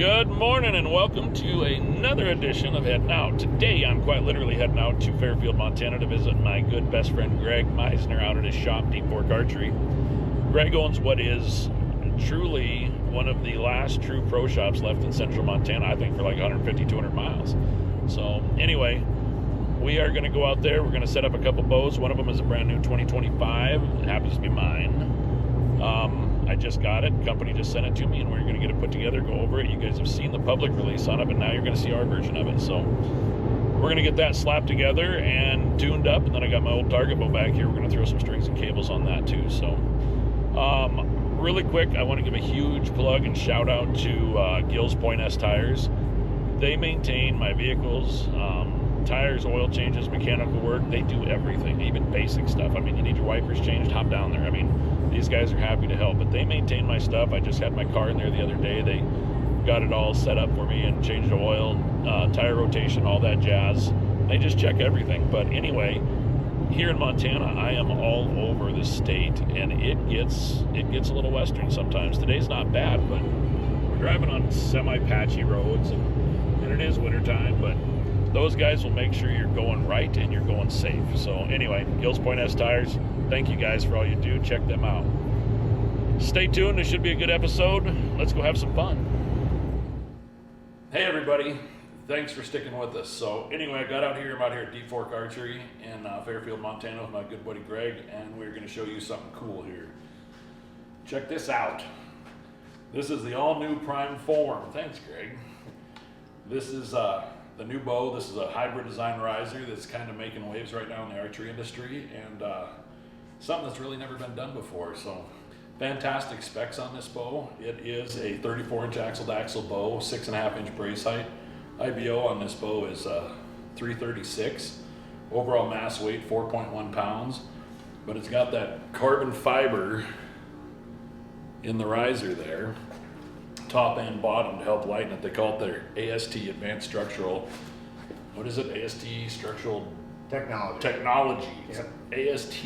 Good morning and welcome to another edition of Heading Out. Today I'm quite literally heading out to Fairfield, Montana to visit my good best friend Greg Meisner out at his shop, Deep Fork Archery. Greg owns what is truly one of the last true pro shops left in central Montana, I think for like 150, 200 miles. So anyway, we are going to go out there. We're going to set up a couple bows. One of them is a brand new 2025. It happens to be mine. I just got it. Company just sent it to me, and we're going to get it put together, go over it. You guys have seen the public release on it, but now you're going to see our version of it. So we're going to get that slapped together and tuned up, and then I got my old target bow back here. We're going to throw some strings and cables on that too. So really quick, I want to give a huge plug and shout out to Gill's Point S Tires. They maintain my vehicles, tires, oil changes, mechanical work. They do everything, even basic stuff. I mean, you need your wipers changed, hop down there. I mean, these guys are happy to help, but they maintain my stuff. I just had my car in there the other day. They got it all set up for me and changed the oil, tire rotation, all that jazz. They just check everything. But anyway, here in Montana, I am all over the state, and it gets a little western sometimes. Today's not bad, but we're driving on semi-patchy roads, and it is wintertime, but those guys will make sure you're going right and you're going safe. So anyway, Gill's Point S Tires, thank you guys for all you do. Check them out. Stay tuned. This should be a good episode. Let's go have some fun. Hey everybody, thanks for sticking with us. So anyway, I got out here. I'm out here at Deep Fork Archery in Fairfield, Montana with my good buddy Greg, and we're going to show you something cool here. Check this out. This is the all-new Prime Form. Thanks, Greg. This is the new bow. This is a hybrid design riser that's kind of making waves right now in the archery industry, and something that's really never been done before. So fantastic specs on this bow. It is a 34-inch axle-to-axle bow, 6.5-inch brace height. IBO on this bow is 336. Overall mass weight 4.1 pounds, but it's got that carbon fiber in the riser there, top and bottom, to help lighten it. They call it their AST, Advanced Structural, what is it? AST Structural Technology. Yep. AST.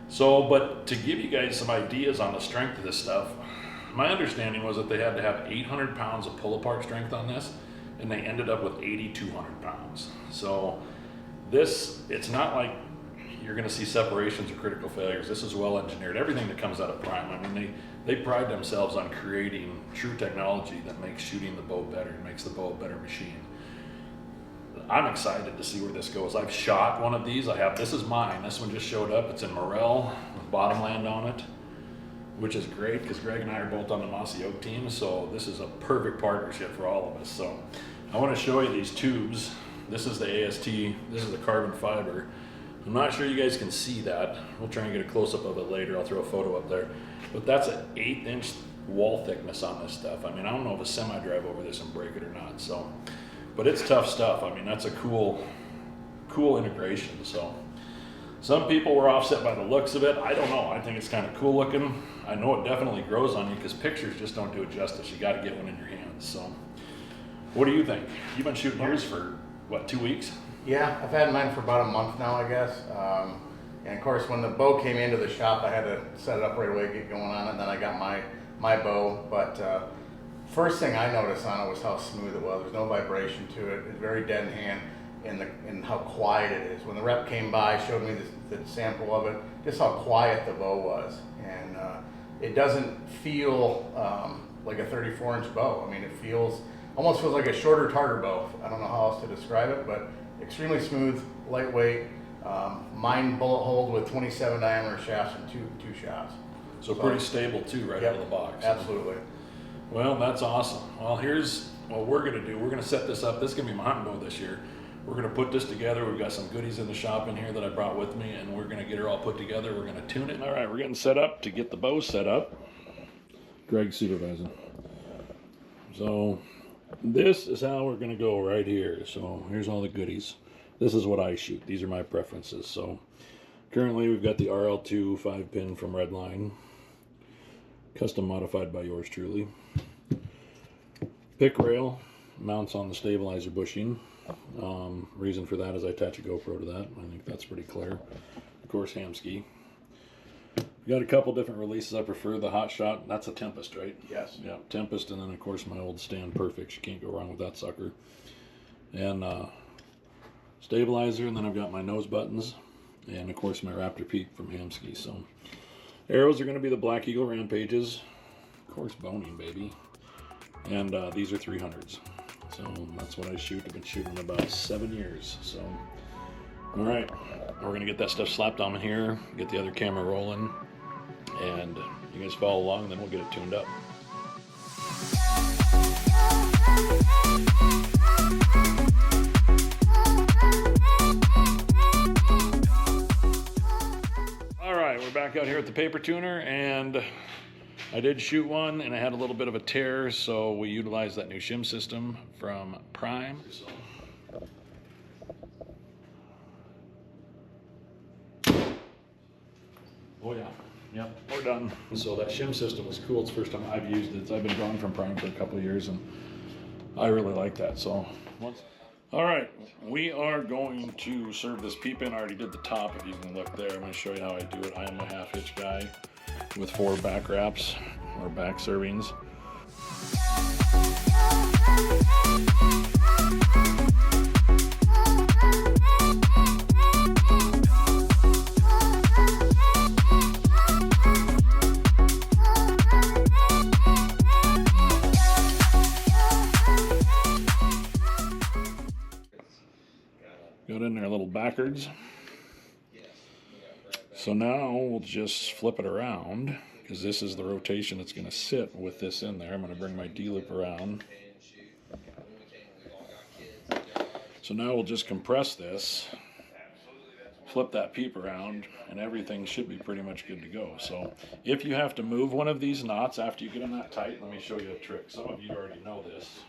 So, but to give you guys some ideas on the strength of this stuff, my understanding was that they had to have 800 pounds of pull-apart strength on this, and they ended up with 8,200 pounds. So this, it's not like you're going to see separations or critical failures. This is well engineered. Everything that comes out of Prime, I mean, they pride themselves on creating true technology that makes shooting the bow better and makes the bow a better machine. I'm excited to see where this goes. I've shot one of these. This is mine. This one just showed up. It's in Morel with Bottomland on it, which is great because Greg and I are both on the Mossy Oak team, so this is a perfect partnership for all of us. So I want to show you these tubes. This is the AST. This is the carbon fiber. I'm not sure you guys can see that. We'll try and get a close-up of it later. I'll throw a photo up there. But that's an 1/8-inch wall thickness on this stuff. I mean, I don't know if a semi drive over this and break it or not. So, but it's tough stuff. I mean, that's a cool integration. So some people were offset by the looks of it. I don't know. I think it's kind of cool looking. I know it definitely grows on you because pictures just don't do it justice. You got to get one in your hands. So what do you think? You've been shooting yours for, what, 2 weeks? Yeah, I've had mine for about a month now, I guess. And of course, when the bow came into the shop, I had to set it up right away, get going on it, and then I got my bow. But first thing I noticed on it was how smooth it was. There's no vibration to it. It's very dead in hand, and how quiet it is. When the rep came by, showed me the sample of it, just how quiet the bow was. And it doesn't feel like a 34-inch bow. I mean, it almost feels like a shorter Tartar bow. I don't know how else to describe it, but extremely smooth, lightweight. Mine bullet hold with 27 diameter shafts and two shots. So pretty stable too, right out of the box. Absolutely. Well, that's awesome. Well, here's what we're going to do. We're going to set this up. This is going to be my hunting bow this year. We're going to put this together. We've got some goodies in the shop in here that I brought with me, and we're going to get her all put together. We're going to tune it. All right, we're getting set up to get the bow set up. Greg's supervising. So this is how we're going to go right here. So here's all the goodies. This is what I shoot. These are my preferences. So currently we've got the RL2 5-pin from Redline, custom modified by yours truly. Pic Rail mounts on the stabilizer bushing. Reason for that is I attach a GoPro to that. I think that's pretty clear. Of course, Hamskea. Got a couple different releases. I prefer the Hot Shot. That's a Tempest, right? Yes. Yeah, Tempest, and then of course my old Stand Perfect. You can't go wrong with that sucker. And stabilizer, and then I've got my nose buttons, and of course my Raptor Peep from Hamskea. So arrows are going to be the Black Eagle Rampages, of course boning, baby. And these are 300s. So that's what I shoot. I've been shooting about 7 years. So, all right, we're gonna get that stuff slapped on here, get the other camera rolling, and you guys follow along, and then we'll get it tuned up. All right, we're back out here at the paper tuner, and I did shoot one, and I had a little bit of a tear, so we utilized that new shim system from Prime. Oh yeah, yep, we're done. So that shim system was cool. It's the first time I've used it. I've been drawing from Prime for a couple of years, and I really like that. So, all right, we are going to serve this peep in. I already did the top, if you can look there. I'm going to show you how I do it. I am a half hitch guy with 4 back wraps or back servings. Got in there a little backwards. So now we'll just flip it around, because this is the rotation that's going to sit with this in there. I'm going to bring my D-loop around. So now we'll just compress this, flip that peep around, and everything should be pretty much good to go. So if you have to move one of these knots after you get them that tight, let me show you a trick. Some of you already know this.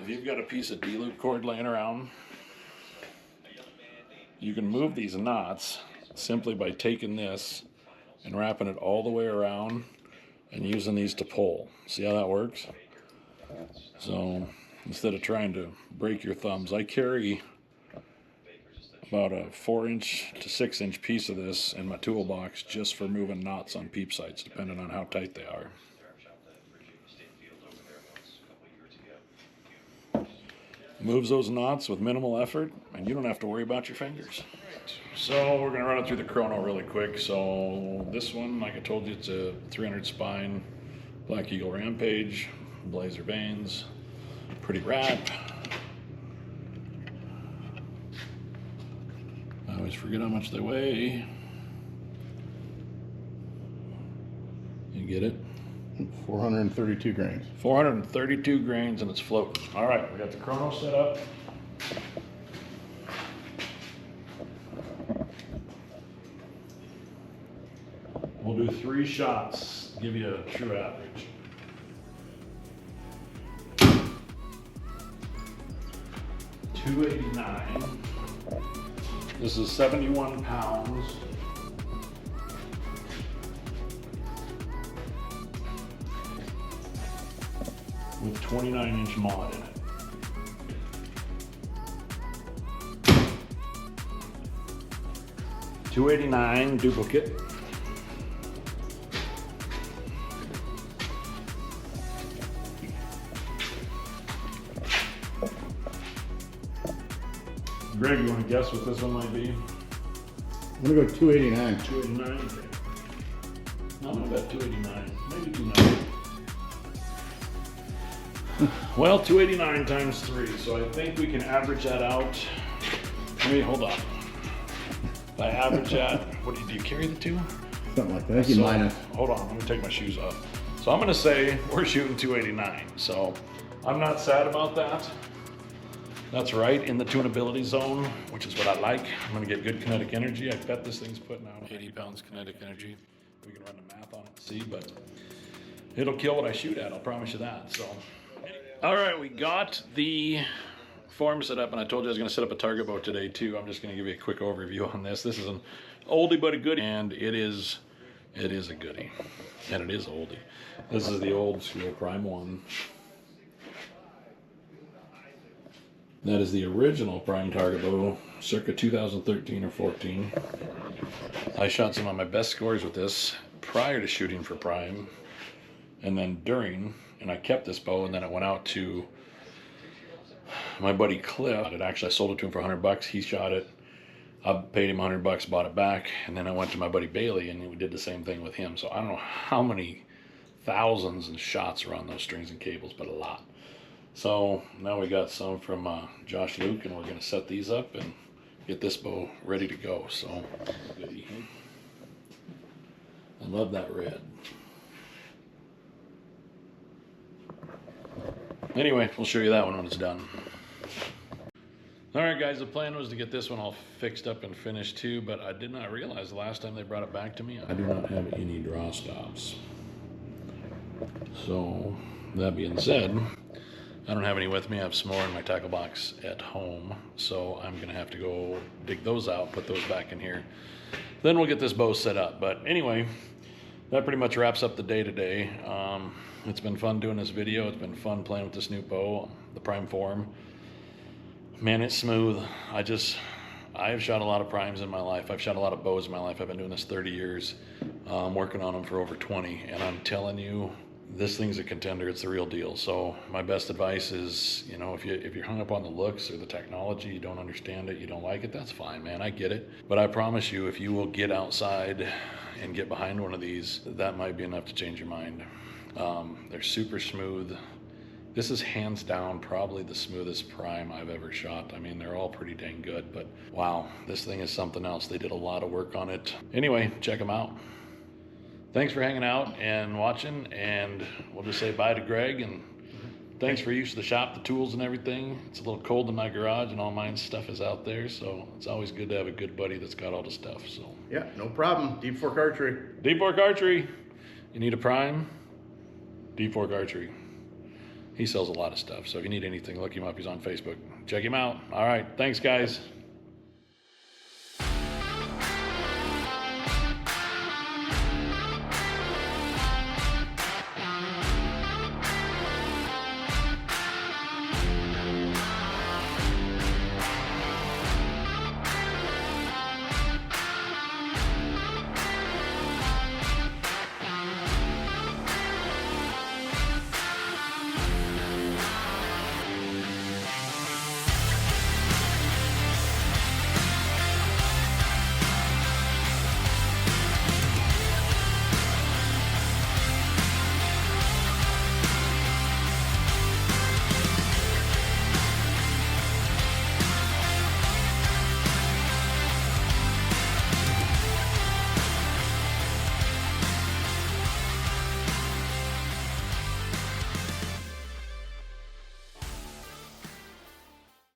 If you've got a piece of D-loop cord laying around, you can move these knots simply by taking this and wrapping it all the way around and using these to pull. See how that works? So instead of trying to break your thumbs, I carry about a 4-inch to 6-inch piece of this in my toolbox just for moving knots on peep sights, depending on how tight they are. Moves those knots with minimal effort, and you don't have to worry about your fingers. So we're going to run it through the chrono really quick. So this one, like I told you, it's a 300 spine Black Eagle Rampage, blazer vanes, pretty wrap. I always forget how much they weigh. You get it? 432 grains. 432 grains, and it's floating. All right, we got the chrono set up. We'll do 3 shots, give you a true average. $289. This is 71 pounds. With 29-inch mod in it. $289 duplicate. Greg, you want to guess what this one might be? I'm gonna go 289. 289. Okay. No, I'm gonna bet 289. Maybe 290. Well, 289 times 3, so I think we can average that out. Wait, hold on. If I average that, what do you carry the 2? Something like that. I think you minus. Hold on, let me take my shoes off. So I'm gonna say we're shooting 289. So I'm not sad about that. That's right in the tunability zone, which is what I like. I'm gonna get good kinetic energy. I bet this thing's putting out 80 pounds kinetic energy. We can run the math on it and see, but it'll kill what I shoot at, I'll promise you that. So, all right, we got the form set up, and I told you I was gonna set up a target boat today too. I'm just gonna give you a quick overview on this. This is an oldie but a goodie, and it is a goodie, and it is oldie. This is the old school Prime 1. That is the original prime target bow, circa 2013 or 14. I shot some of my best scores with this prior to shooting for prime, and then during, and I kept this bow, and then it went out to my buddy Cliff. I sold it to him for $100. He shot it. I paid him $100, bought it back, and then I went to my buddy Bailey, and we did the same thing with him. So I don't know how many thousands of shots are on those strings and cables, but a lot. So now we got some from Josh Luke, and we're going to set these up and get this bow ready to go. So goody. I love that red. Anyway, we'll show you that one when it's done. All right, guys, the plan was to get this one all fixed up and finished too, but I did not realize the last time they brought it back to me, I do not have any draw stops. So that being said, I don't have any with me. I have some more in my tackle box at home, so I'm gonna have to go dig those out, put those back in here. Then we'll get this bow set up. But anyway, that pretty much wraps up the day today. It's been fun doing this video. It's been fun playing with this new bow, the Prime Form. Man, it's smooth. I've shot a lot of primes in my life. I've shot a lot of bows in my life. I've been doing this 30 years, working on them for over 20, and I'm telling you, this thing's a contender. It's the real deal. So my best advice is, you know, if you're hung up on the looks or the technology, you don't understand it, you don't like it, that's fine, man. I get it. But I promise you, if you will get outside and get behind one of these, that might be enough to change your mind. They're super smooth. This is hands down probably the smoothest prime I've ever shot. I mean, they're all pretty dang good, but wow, this thing is something else. They did a lot of work on it. Anyway, check them out. Thanks for hanging out and watching, and we'll just say bye to Greg, and thanks for use of the shop, the tools and everything. It's a little cold in my garage, and all my stuff is out there, so it's always good to have a good buddy that's got all the stuff. So yeah, no problem. Deep Fork Archery. Deep Fork Archery. You need a prime? Deep Fork Archery. He sells a lot of stuff, so if you need anything, look him up. He's on Facebook. Check him out. All right, thanks, guys.